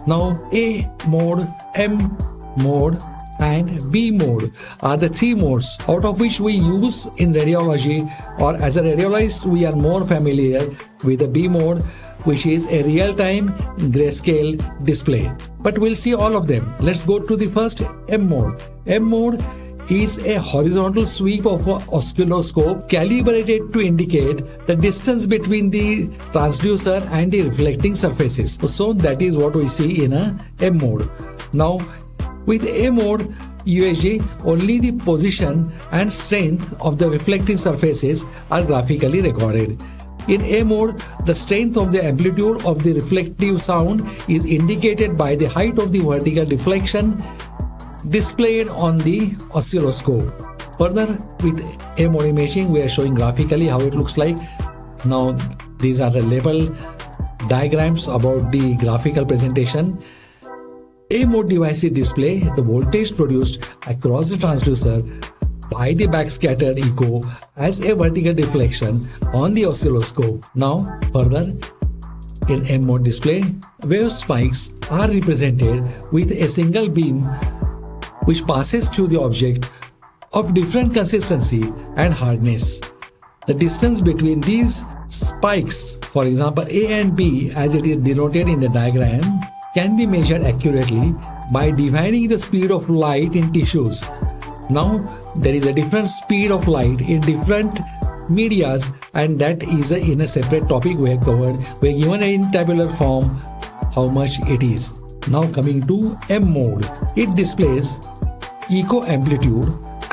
Now A mode, M mode and B mode are the three modes out of which we use in radiology, or as a radiologist we are more familiar with the B mode, which is a real-time grayscale display. But we'll see all of them. Let's go to the first M mode. M mode is a horizontal sweep of an oscilloscope calibrated to indicate the distance between the transducer and the reflecting surfaces. So that is what we see in a M mode. Now with A mode USG, only the position and strength of the reflecting surfaces are graphically recorded. In A mode, the strength of the amplitude of the reflective sound is indicated by the height of the vertical deflection displayed on the oscilloscope. Further, with A mode imaging, we are showing graphically how it looks like. Now, these are the level diagrams about the graphical presentation. A mode devices display the voltage produced across the transducer by the backscattered echo as a vertical deflection on the oscilloscope. Now, further, in M mode display, wave spikes are represented with a single beam which passes through the object of different consistency and hardness. The distance between these spikes, for example A and B as it is denoted in the diagram, can be measured accurately by dividing the speed of light in tissues. Now, there is a different speed of light in different medias, and that is in a separate topic we have covered. We are given in tabular form how much it is. Now coming to M mode, it displays echo amplitude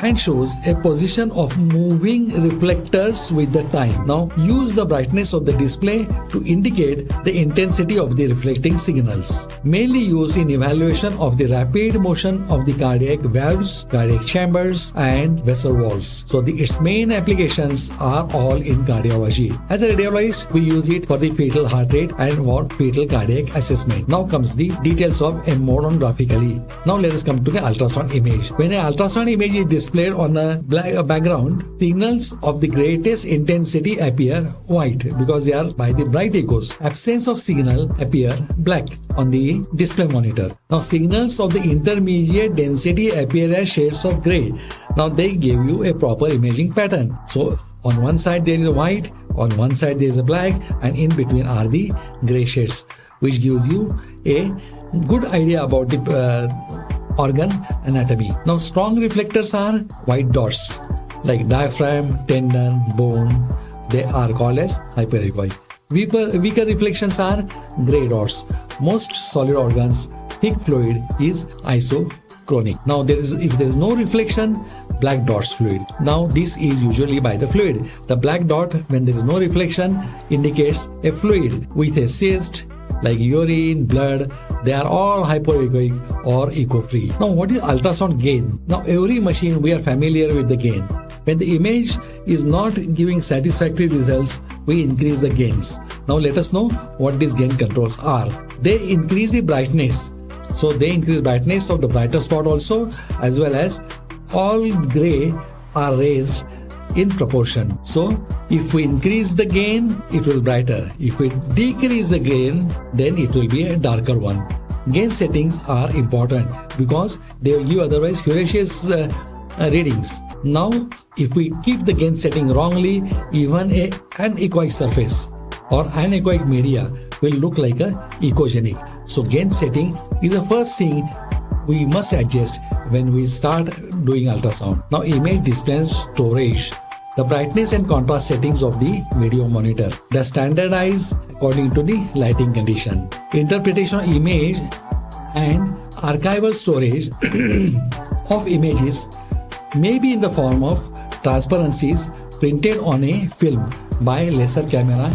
and shows a position of moving reflectors with the time. Now use the brightness of the display to indicate the intensity of the reflecting signals. Mainly used in evaluation of the rapid motion of the cardiac valves, cardiac chambers and vessel walls. So its main applications are all in cardiology. As a radiologist, we use it for the fetal heart rate and for fetal cardiac assessment. Now comes the details of M mode on graphically. Now let us come to the ultrasound image. When an ultrasound image is displayed on a black background, signals of the greatest intensity appear white because they are by the bright echoes. Absence of signal appear black on the display monitor. Now signals of the intermediate density appear as shades of gray. Now they give you a proper imaging pattern. So on one side there is a white, on one side there is a black, and in between are the gray shades, which gives you a good idea about the organ anatomy. Now strong reflectors are white dots like diaphragm, tendon, bone. They are called as hyperechoic. Weaker reflections are gray dots. Most solid organs, thick fluid is isochronic. Now if there is no reflection, black dots fluid. Now this is usually by the fluid. The black dot when there is no reflection indicates a fluid with a cyst like urine, blood. They are all hypoechoic or echo-free. Now what is ultrasound gain? Now every machine we are familiar with the gain. When the image is not giving satisfactory results, we increase the gains. Now let us know what these gain controls are. They increase the brightness. So they increase brightness of the brighter spot also, as well as all gray are raised in proportion. So if we increase the gain, it will be brighter. If we decrease the gain, then it will be a darker one. Gain settings are important because they will give otherwise furious readings. Now if we keep the gain setting wrongly, even an anechoic surface or anechoic media will look like a echogenic. So gain setting is the first thing we must adjust when we start doing ultrasound. Now image display storage. The brightness and contrast settings of the video monitor. They standardize according to the lighting condition. Interpretation of image and archival storage of images may be in the form of transparencies printed on a film by laser camera